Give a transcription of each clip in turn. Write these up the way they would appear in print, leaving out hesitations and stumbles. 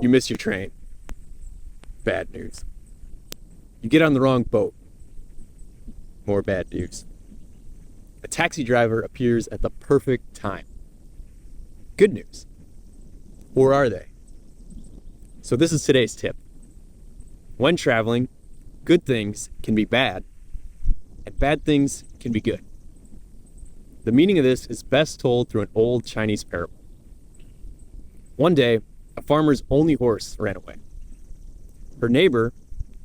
You miss your train. Bad news. You get on the wrong boat. More bad news. A taxi driver appears at the perfect time. Good news. Or are they? So this is today's tip. When traveling, good things can be bad, and bad things can be good. The meaning of this is best told through an old Chinese parable. One day, a farmer's only horse ran away. Her neighbor,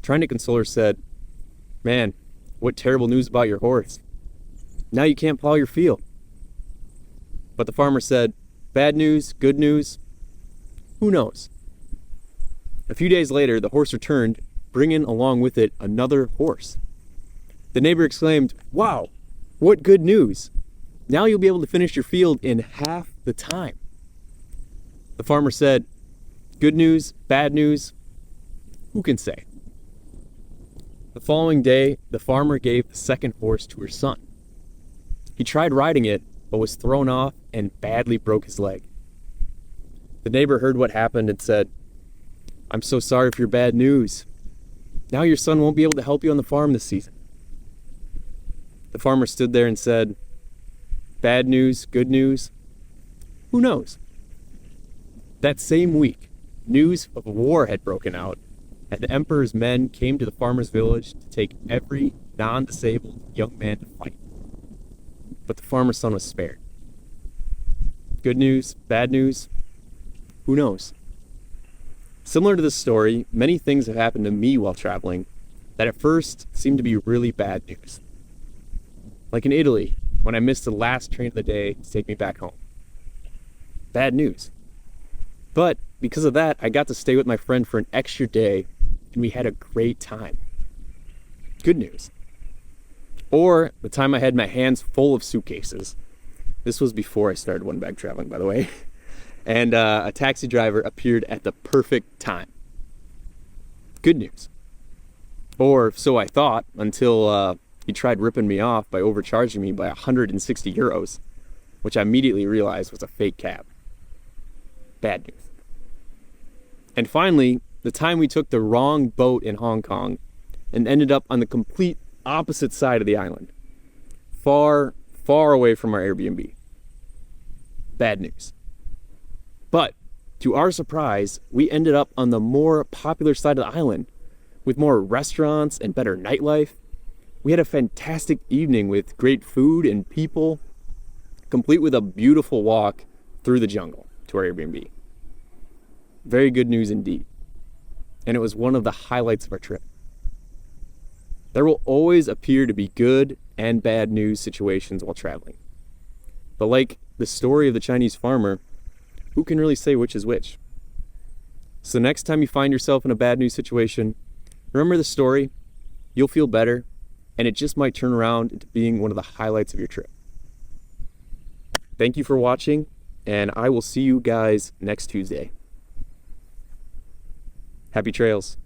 trying to console her, said, "Man, what terrible news about your horse. Now you can't plow your field." But the farmer said, "Bad news, good news, who knows?" A few days later, the horse returned, bringing along with it another horse. The neighbor exclaimed, "Wow, what good news. Now you'll be able to finish your field in half the time." The farmer said, "Good news, bad news, who can say?" The following day, the farmer gave the second horse to her son. He tried riding it, but was thrown off and badly broke his leg. The neighbor heard what happened and said, "I'm so sorry for your bad news. Now your son won't be able to help you on the farm this season." The farmer stood there and said, "Bad news, good news, who knows?" That same week, news of a war had broken out, and the emperor's men came to the farmer's village to take every non-disabled young man to fight. But the farmer's son was spared. Good news, bad news, who knows? Similar to this story, many things have happened to me while traveling that at first seemed to be really bad news. Like in Italy, when I missed the last train of the day to take me back home. Bad news. But because of that, I got to stay with my friend for an extra day, and we had a great time. Good news. Or the time I had my hands full of suitcases. This was before I started one-bag traveling, by the way. And a taxi driver appeared at the perfect time. Good news. Or so I thought, until he tried ripping me off by overcharging me by 160 euros, which I immediately realized was a fake cab. Bad news. And finally, the time we took the wrong boat in Hong Kong and ended up on the complete opposite side of the island. Far, far away from our Airbnb. Bad news. But, to our surprise, we ended up on the more popular side of the island, with more restaurants and better nightlife. We had a fantastic evening with great food and people, complete with a beautiful walk through the jungle to our Airbnb. Very good news indeed. And it was one of the highlights of our trip. There will always appear to be good and bad news situations while traveling. But like the story of the Chinese farmer, who can really say which is which? So next time you find yourself in a bad news situation, remember the story, you'll feel better, and it just might turn around into being one of the highlights of your trip. Thank you for watching, and I will see you guys next Tuesday. Happy trails.